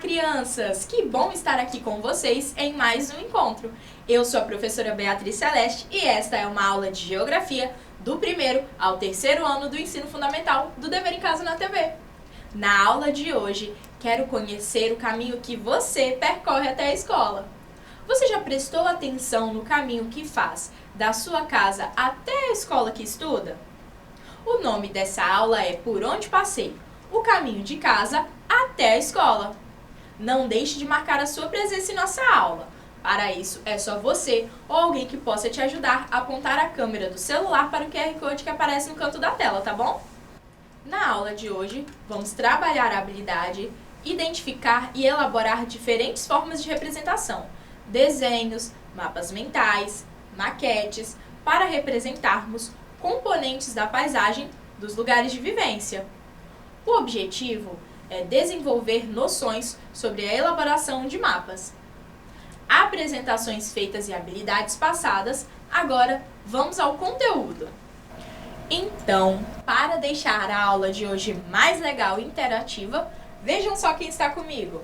crianças! Que bom estar aqui com vocês em mais um encontro. Eu sou a professora Beatriz Celeste e esta é uma aula de Geografia do primeiro ao terceiro ano do Ensino Fundamental do Dever em Casa na TV. Na aula de hoje, quero conhecer o caminho que você percorre até a escola. Você já prestou atenção no caminho que faz da sua casa até a escola que estuda? O nome dessa aula é Por Onde Passei, o caminho de casa até a escola. Não deixe de marcar a sua presença em nossa aula. Para isso, é só você ou alguém que possa te ajudar a apontar a câmera do celular para o QR Code que aparece no canto da tela, tá bom? Na aula de hoje, vamos trabalhar a habilidade, identificar e elaborar diferentes formas de representação, desenhos, mapas mentais, maquetes, para representarmos componentes da paisagem dos lugares de vivência. O objetivo é desenvolver noções sobre a elaboração de mapas. Apresentações feitas e habilidades passadas, agora vamos ao conteúdo. Então, para deixar a aula de hoje mais legal e interativa, vejam só quem está comigo.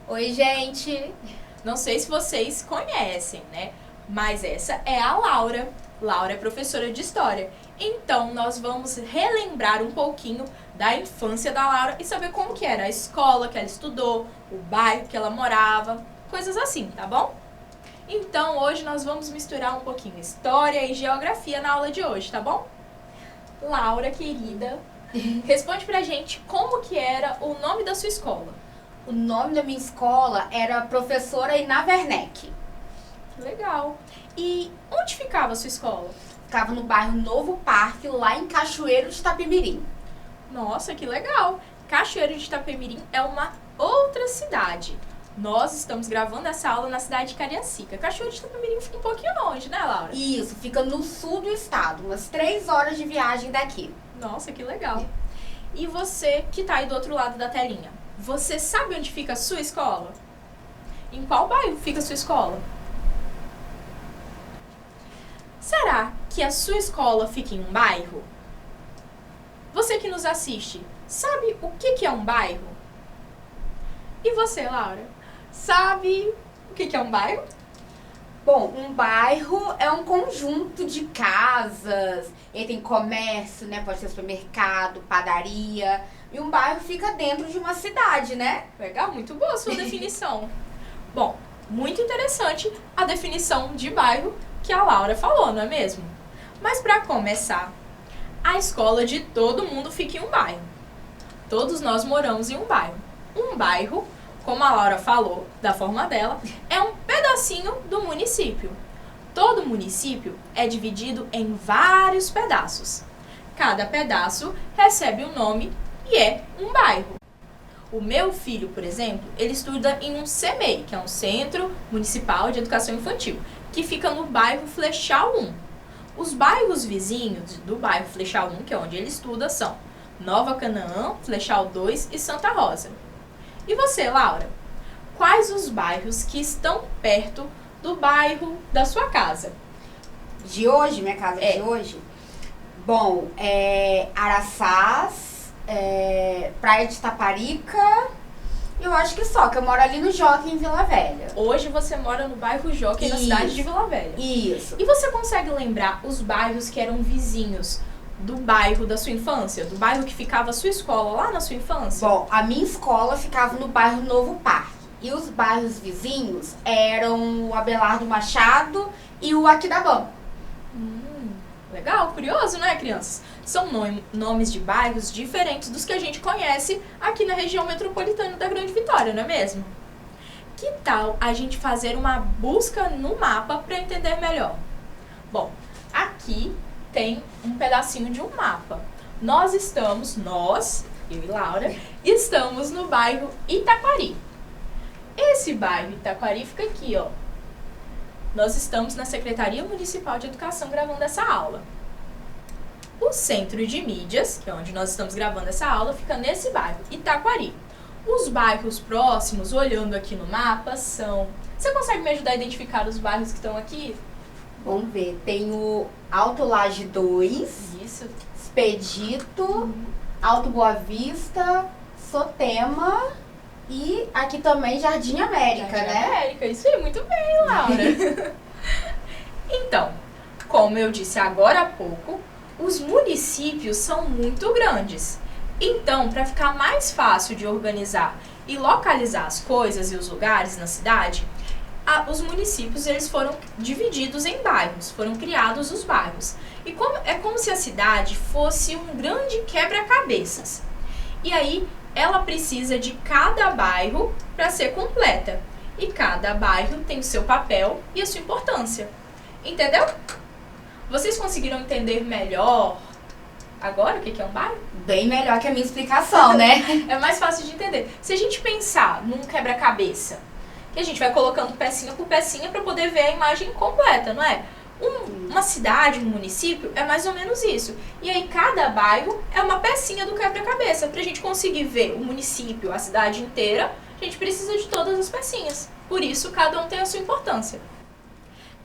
Oi, gente! Não sei se vocês conhecem, né? Mas essa é a Laura. Laura é professora de História. Então, nós vamos relembrar um pouquinho da infância da Laura e saber como que era a escola que ela estudou, o bairro que ela morava, coisas assim, tá bom? Então, hoje nós vamos misturar um pouquinho História e Geografia na aula de hoje, tá bom? Laura, querida, responde pra gente como que era o nome da sua escola. O nome da minha escola era Professora Iná Werneck. Legal. E onde ficava a sua escola? Ficava no bairro Novo Parque, lá em Cachoeiro de Itapemirim. Nossa, que legal! Cachoeiro de Itapemirim é uma outra cidade. Nós estamos gravando essa aula na cidade de Cariacica. Cachoeiro de Itapemirim fica um pouquinho longe, né, Laura? Isso, fica no sul do estado, umas 3 horas de viagem daqui. Nossa, que legal! E você que tá aí do outro lado da telinha, você sabe onde fica a sua escola? Em qual bairro fica a sua escola? Será que a sua escola fica em um bairro? Você que nos assiste, sabe o que é um bairro? E você, Laura, sabe o que é um bairro? Bom, um bairro é um conjunto de casas, ele tem comércio, né? Pode ser supermercado, padaria. E um bairro fica dentro de uma cidade, né? Legal, muito boa a sua definição. Bom, muito interessante a definição de bairro que a Laura falou, não é mesmo? Mas para começar, a escola de todo mundo fica em um bairro. Todos nós moramos em um bairro. Um bairro, como a Laura falou, da forma dela, é um pedacinho do município. Todo município é dividido em vários pedaços. Cada pedaço recebe um nome e é um bairro. O meu filho, por exemplo, ele estuda em um CEMEI, que é um Centro Municipal de Educação Infantil, que fica no bairro Flechal 1. Os bairros vizinhos do bairro Flechal 1, que é onde ele estuda, são Nova Canaã, Flechal 2 e Santa Rosa. E você, Laura? Quais os bairros que estão perto do bairro da sua casa? De hoje, minha casa de hoje? Bom, Araçás, Praia de Taparica, eu acho que só, que eu moro ali no Jockey, em Vila Velha. Hoje você mora no bairro Jockey, na cidade de Vila Velha. Isso. E você consegue lembrar os bairros que eram vizinhos do bairro da sua infância? Do bairro que ficava a sua escola lá na sua infância? Bom, a minha escola ficava no bairro Novo Parque. E os bairros vizinhos eram o Abelardo Machado e o Aquidabã. Legal, curioso, né, crianças? São nomes de bairros diferentes dos que a gente conhece aqui na região metropolitana da Grande Vitória, não é mesmo? Que tal a gente fazer uma busca no mapa para entender melhor? Bom, aqui tem um pedacinho de um mapa. Eu e Laura, estamos no bairro Itaquari. Esse bairro Itaquari fica aqui, ó. Nós estamos na Secretaria Municipal de Educação gravando essa aula. O Centro de Mídias, que é onde nós estamos gravando essa aula, fica nesse bairro, Itaquari. Os bairros próximos, olhando aqui no mapa, são... Você consegue me ajudar a identificar os bairros que estão aqui? Vamos ver, tem o Alto Laje 2, Isso. Expedito, Alto Boa Vista, Sotema E aqui também Jardim América, Jardim né? América, isso aí, muito bem, Laura. Então, como eu disse agora há pouco, os municípios são muito grandes. Então, para ficar mais fácil de organizar e localizar as coisas e os lugares na cidade, os municípios eles foram divididos em bairros, foram criados os bairros. E é como se a cidade fosse um grande quebra-cabeças. E aí, ela precisa de cada bairro para ser completa. E cada bairro tem o seu papel e a sua importância. Entendeu? Vocês conseguiram entender melhor agora o que é um bairro? Bem melhor que a minha explicação, né? É mais fácil de entender. Se a gente pensar num quebra-cabeça, que a gente vai colocando pecinha por pecinha para poder ver a imagem completa, não é? Uma cidade, um município, é mais ou menos isso. E aí cada bairro é uma pecinha do quebra-cabeça. Pra gente conseguir ver o município, a cidade inteira, a gente precisa de todas as pecinhas. Por isso, cada um tem a sua importância.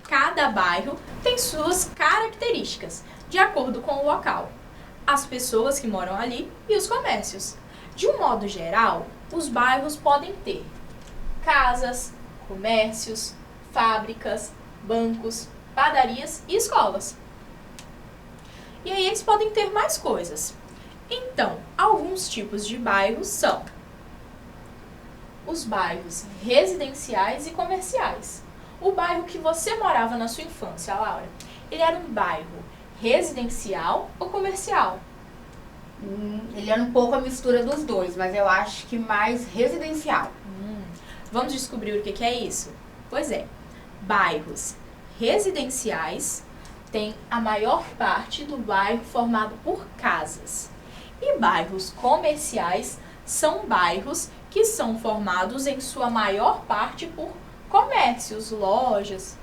Cada bairro tem suas características, de acordo com o local, as pessoas que moram ali e os comércios. De um modo geral, os bairros podem ter casas, comércios, fábricas, bancos, padarias e escolas. E aí eles podem ter mais coisas. Então, alguns tipos de bairros são os bairros residenciais e comerciais. O bairro que você morava na sua infância, Laura, ele era um bairro residencial ou comercial? Ele era um pouco a mistura dos dois, mas eu acho que mais residencial. Vamos descobrir o que é isso? Pois é, bairros residenciais têm a maior parte do bairro formado por casas. E bairros comerciais são bairros que são formados em sua maior parte por comércios, lojas.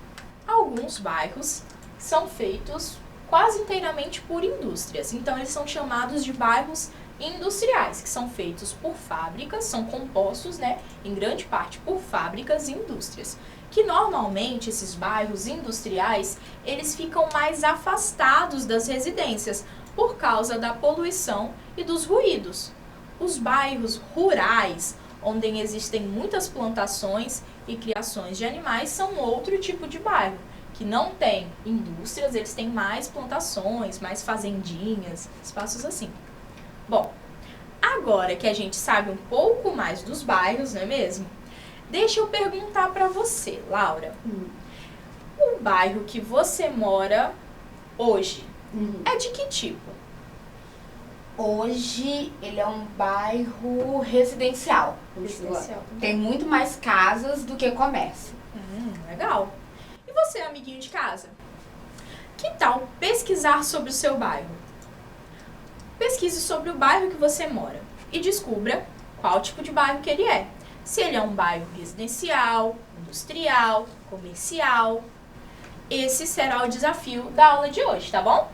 Alguns bairros são feitos quase inteiramente por indústrias. Então, eles são chamados de bairros industriais, que são feitos por fábricas, são compostos, em grande parte por fábricas e indústrias. Que normalmente esses bairros industriais, eles ficam mais afastados das residências por causa da poluição e dos ruídos. Os bairros rurais, onde existem muitas plantações e criações de animais, são outro tipo de bairro, que não tem indústrias, eles têm mais plantações, mais fazendinhas, espaços assim. Bom, agora que a gente sabe um pouco mais dos bairros, não é mesmo? Deixa eu perguntar para você, Laura. O bairro que você mora hoje é de que tipo? Hoje ele é um bairro residencial. Tem muito mais casas do que comércio. Legal. E você, amiguinho de casa? Que tal pesquisar sobre o seu bairro? Pesquise sobre o bairro que você mora e descubra qual tipo de bairro que ele é. Se ele é um bairro residencial, industrial, comercial. Esse será o desafio da aula de hoje, tá bom?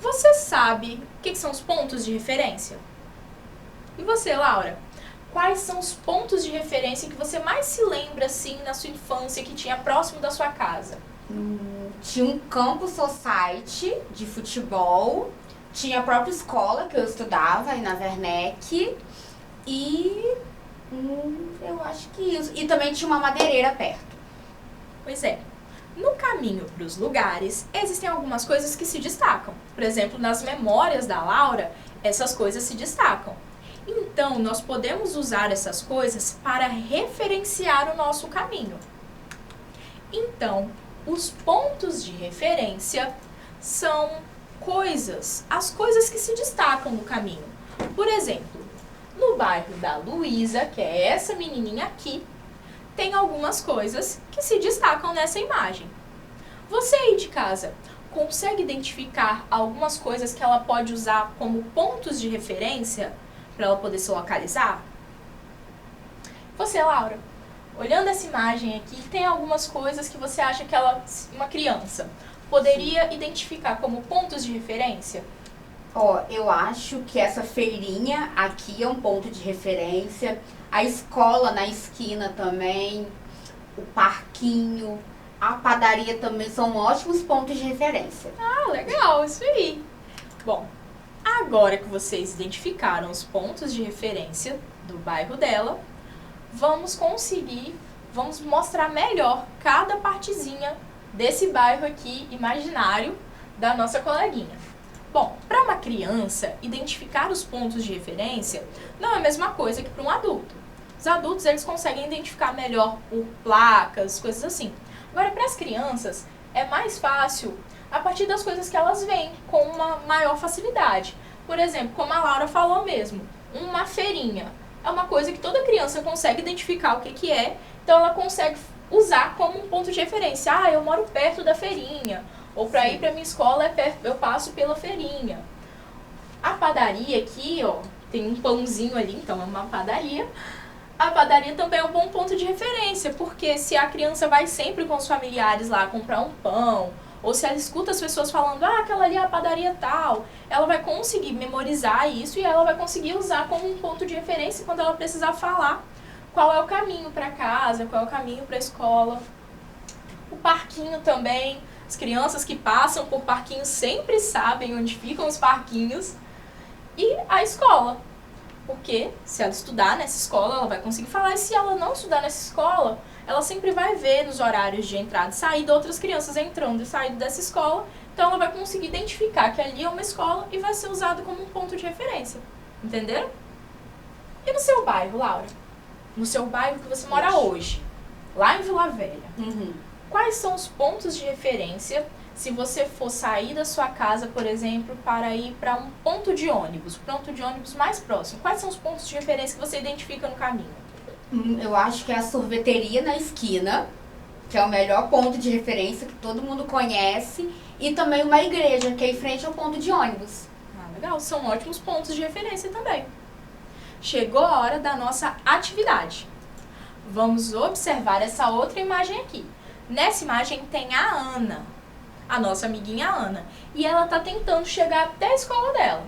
Você sabe o que são os pontos de referência? E você, Laura? Quais são os pontos de referência que você mais se lembra, assim, na sua infância, que tinha próximo da sua casa? Tinha um campus society de futebol, tinha a própria escola que eu estudava, aí na Werneck, e eu acho que isso. E também tinha uma madeireira perto. Pois é. No caminho para os lugares, existem algumas coisas que se destacam. Por exemplo, nas memórias da Laura, essas coisas se destacam. Então, nós podemos usar essas coisas para referenciar o nosso caminho. Então, os pontos de referência são as coisas que se destacam no caminho. Por exemplo, no bairro da Luísa, que é essa menininha aqui, tem algumas coisas que se destacam nessa imagem. Você aí de casa consegue identificar algumas coisas que ela pode usar como pontos de referência para ela poder se localizar? Você, Laura, olhando essa imagem aqui, tem algumas coisas que você acha que uma criança, poderia identificar como pontos de referência? Eu acho que essa feirinha aqui é um ponto de referência. A escola na esquina também, o parquinho, a padaria também são ótimos pontos de referência. Ah, legal, isso aí. Bom, agora que vocês identificaram os pontos de referência do bairro dela, vamos mostrar melhor cada partezinha desse bairro aqui imaginário da nossa coleguinha. Bom, para uma criança, identificar os pontos de referência não é a mesma coisa que para um adulto. Os adultos, eles conseguem identificar melhor por placas, coisas assim. Agora, para as crianças, é mais fácil a partir das coisas que elas veem com uma maior facilidade. Por exemplo, como a Laura falou mesmo, uma feirinha. É uma coisa que toda criança consegue identificar o que é, então ela consegue usar como um ponto de referência. Ah, eu moro perto da feirinha. Ou para ir para minha escola, eu passo pela feirinha. A padaria aqui, ó, tem um pãozinho ali, então é uma padaria. A padaria também é um bom ponto de referência, porque se a criança vai sempre com os familiares lá comprar um pão, ou se ela escuta as pessoas falando, ah, aquela ali é a padaria tal, ela vai conseguir memorizar isso e ela vai conseguir usar como um ponto de referência quando ela precisar falar qual é o caminho para casa, qual é o caminho para a escola. O parquinho também. As crianças que passam por parquinhos sempre sabem onde ficam os parquinhos. E a escola. Porque se ela estudar nessa escola, ela vai conseguir falar. E se ela não estudar nessa escola, ela sempre vai ver nos horários de entrada e saída outras crianças entrando e saindo dessa escola. Então ela vai conseguir identificar que ali é uma escola e vai ser usado como um ponto de referência. Entenderam? E no seu bairro, Laura? No seu bairro que você mora hoje, lá em Vila Velha. Quais são os pontos de referência se você for sair da sua casa, por exemplo, para ir para um ponto de ônibus mais próximo? Quais são os pontos de referência que você identifica no caminho? Eu acho que é a sorveteria na esquina, que é o melhor ponto de referência que todo mundo conhece, e também uma igreja, que é em frente ao ponto de ônibus. Ah, legal, são ótimos pontos de referência também. Chegou a hora da nossa atividade. Vamos observar essa outra imagem aqui. Nessa imagem tem a Ana, a nossa amiguinha Ana, e ela está tentando chegar até a escola dela.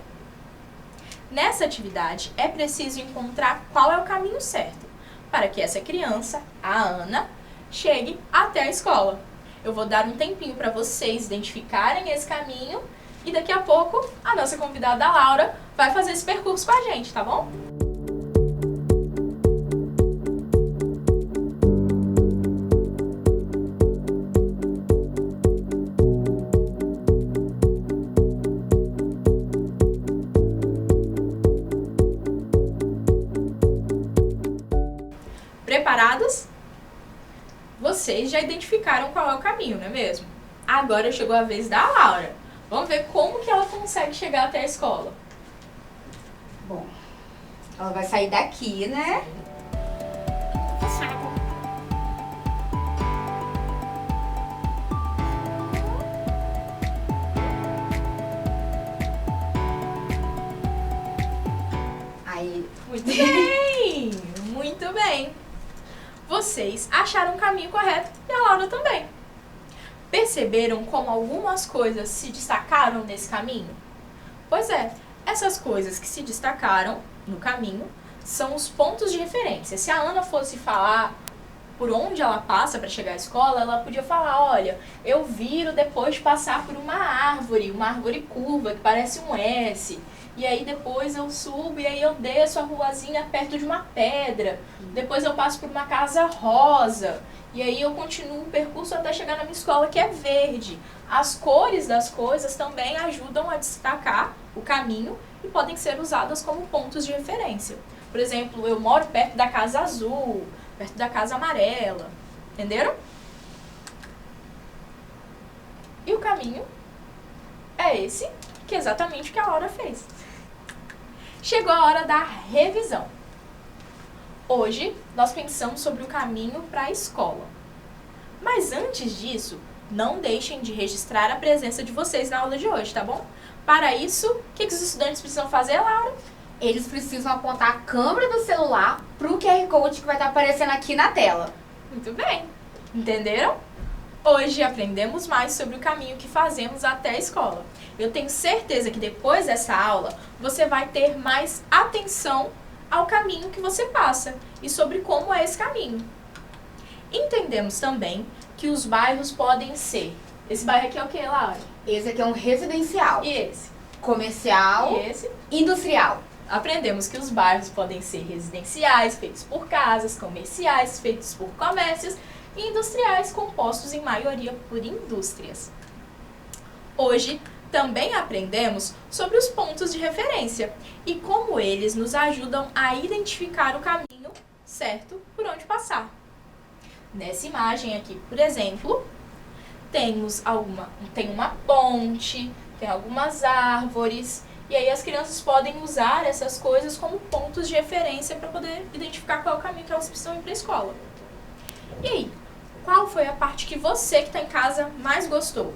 Nessa atividade é preciso encontrar qual é o caminho certo para que essa criança, a Ana, chegue até a escola. Eu vou dar um tempinho para vocês identificarem esse caminho e daqui a pouco a nossa convidada Laura vai fazer esse percurso com a gente, tá bom? Preparados? Vocês já identificaram qual é o caminho, não é mesmo? Agora chegou a vez da Laura. Vamos ver como que ela consegue chegar até a escola. Bom, ela vai sair daqui, né? Aí. Muito bem! Muito bem! Vocês acharam o caminho correto e a Laura também. Perceberam como algumas coisas se destacaram nesse caminho? Pois é, essas coisas que se destacaram no caminho são os pontos de referência. Se a Ana fosse falar por onde ela passa para chegar à escola, ela podia falar, olha, eu viro depois de passar por uma árvore curva que parece um S. E aí depois eu subo e aí eu desço a ruazinha perto de uma pedra. Depois eu passo por uma casa rosa. E aí eu continuo o percurso até chegar na minha escola, que é verde. As cores das coisas também ajudam a destacar o caminho e podem ser usadas como pontos de referência. Por exemplo, eu moro perto da casa azul, perto da casa amarela. Entenderam? E o caminho é esse, que é exatamente o que a Laura fez. Chegou a hora da revisão. Hoje, nós pensamos sobre o caminho para a escola. Mas antes disso, não deixem de registrar a presença de vocês na aula de hoje, tá bom? Para isso, o que os estudantes precisam fazer, Laura? Eles precisam apontar a câmera do celular para o QR Code que vai estar aparecendo aqui na tela. Muito bem. Entenderam? Hoje aprendemos mais sobre o caminho que fazemos até a escola. Eu tenho certeza que depois dessa aula, você vai ter mais atenção ao caminho que você passa e sobre como é esse caminho. Entendemos também que os bairros podem ser... Esse bairro aqui é o que, Laura? Esse aqui é um residencial. E esse? Comercial. E esse? Industrial. aprendemos que os bairros podem ser residenciais, feitos por casas, comerciais, feitos por comércios, e industriais, compostos em maioria por indústrias. Hoje, também aprendemos sobre os pontos de referência e como eles nos ajudam a identificar o caminho certo por onde passar. Nessa imagem aqui, por exemplo, tem uma ponte, tem algumas árvores, e aí as crianças podem usar essas coisas como pontos de referência para poder identificar qual é o caminho que elas precisam ir para a escola. E aí, qual foi a parte que você que está em casa mais gostou?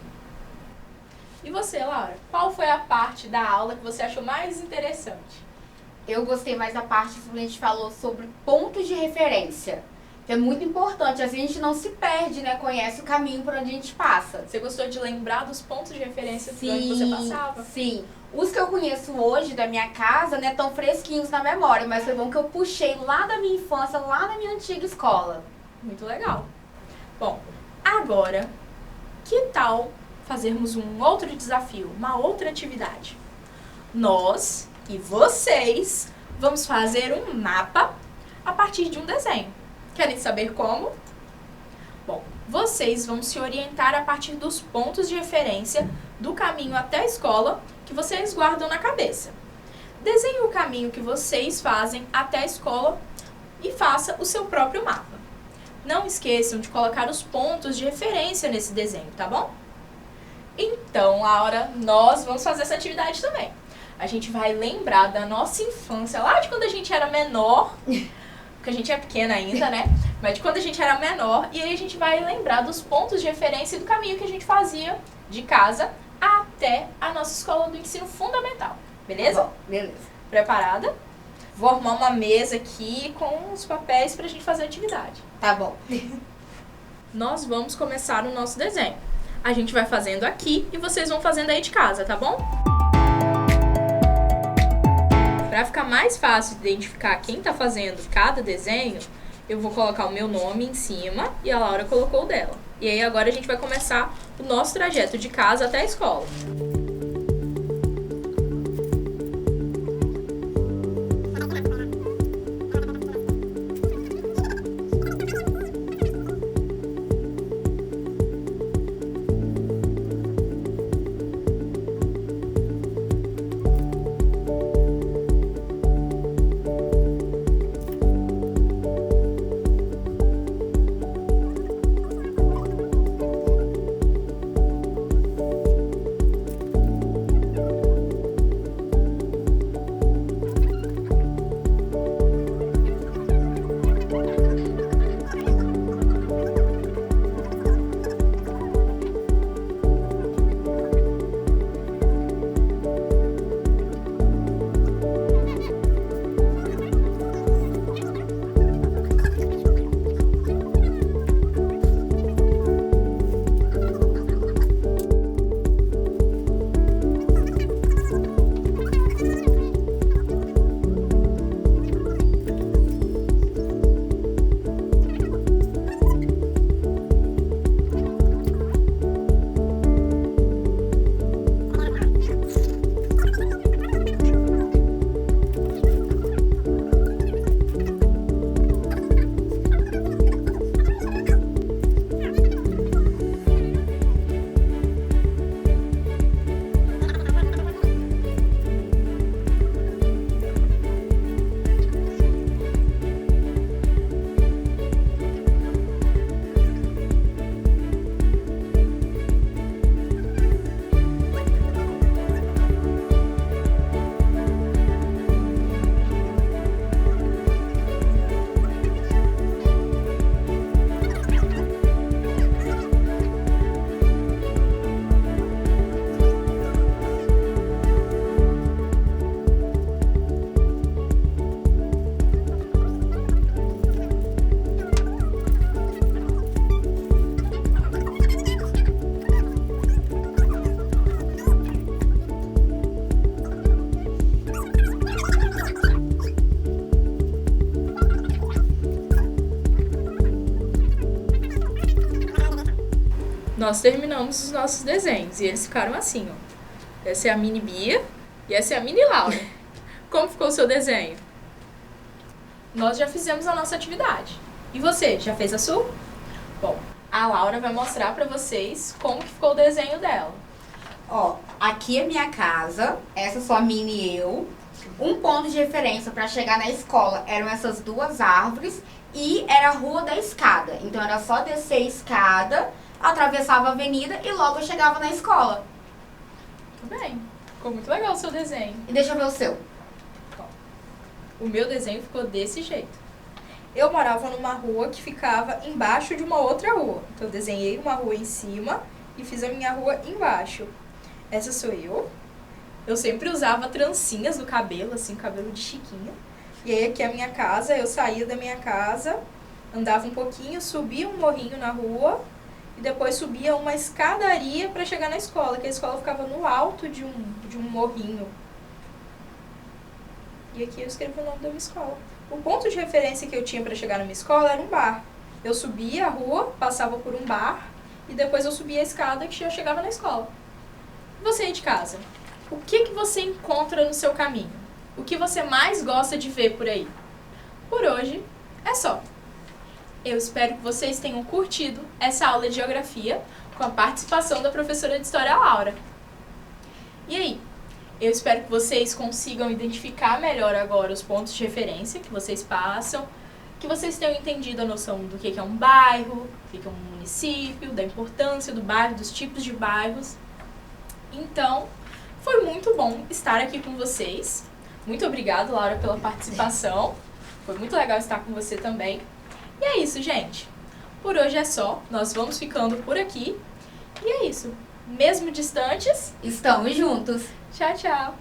E você, Laura, qual foi a parte da aula que você achou mais interessante? Eu gostei mais da parte que a gente falou sobre pontos de referência. Que é muito importante, assim a gente não se perde, né? Conhece o caminho por onde a gente passa. Você gostou de lembrar dos pontos de referência por onde você passava? Sim. Os que eu conheço hoje da minha casa, né, tão fresquinhos na memória, mas foi bom que eu puxei lá da minha infância, lá na minha antiga escola. Muito legal. Bom, agora, que tal fazermos um outro desafio, uma outra atividade? Nós e vocês vamos fazer um mapa a partir de um desenho. Querem saber como? Bom, vocês vão se orientar a partir dos pontos de referência do caminho até a escola que vocês guardam na cabeça. Desenhe o caminho que vocês fazem até a escola e faça o seu próprio mapa. Não esqueçam de colocar os pontos de referência nesse desenho, tá bom? Então, Laura, nós vamos fazer essa atividade também. A gente vai lembrar da nossa infância, lá de quando a gente era menor, porque a gente é pequena ainda, né? Mas de quando a gente era menor, e aí a gente vai lembrar dos pontos de referência e do caminho que a gente fazia de casa até a nossa escola do ensino fundamental. Beleza? Tá bom, beleza. Preparada? Vou arrumar uma mesa aqui com os papéis pra gente fazer a atividade. Tá bom. Nós vamos começar o nosso desenho. A gente vai fazendo aqui e vocês vão fazendo aí de casa, tá bom? Para ficar mais fácil de identificar quem está fazendo cada desenho, eu vou colocar o meu nome em cima e a Laura colocou o dela. E aí agora a gente vai começar o nosso trajeto de casa até a escola. Nós terminamos os nossos desenhos e eles ficaram assim, ó. Essa é a mini Bia e essa é a mini Laura. Como ficou o seu desenho? Nós já fizemos a nossa atividade. E você, já fez a sua? Bom, a Laura vai mostrar pra vocês como que ficou o desenho dela. Ó, aqui é minha casa, essa sou a Mini e eu. Um ponto de referência para chegar na escola eram essas duas árvores e era a rua da escada. Então era só descer a escada, atravessava a avenida e logo eu chegava na escola. Muito bem, ficou muito legal o seu desenho. E deixa eu ver o seu. O meu desenho ficou desse jeito. Eu morava numa rua que ficava embaixo de uma outra rua. Então eu desenhei uma rua em cima e fiz a minha rua embaixo. Essa sou eu. Eu sempre usava trancinhas no cabelo, assim, cabelo de chiquinha. E aí aqui é a minha casa, eu saía da minha casa, andava um pouquinho, subia um morrinho na rua e depois subia uma escadaria para chegar na escola, que a escola ficava no alto de um morrinho. E aqui eu escrevi o nome da minha escola. O ponto de referência que eu tinha para chegar na minha escola era um bar. Eu subia a rua, passava por um bar e depois eu subia a escada que eu chegava na escola. E você aí de casa? O que você encontra no seu caminho? O que você mais gosta de ver por aí? Por hoje é só. Eu espero que vocês tenham curtido essa aula de geografia com a participação da professora de História Laura. E aí? Eu espero que vocês consigam identificar melhor agora os pontos de referência que vocês passam, que vocês tenham entendido a noção do que é um bairro, o que é um município, da importância do bairro, dos tipos de bairros. Então, foi muito bom estar aqui com vocês. Muito obrigada, Laura, pela participação. Foi muito legal estar com você também. E é isso, gente. Por hoje é só. Nós vamos ficando por aqui. E é isso. Mesmo distantes, Estamos juntos. tchau, tchau.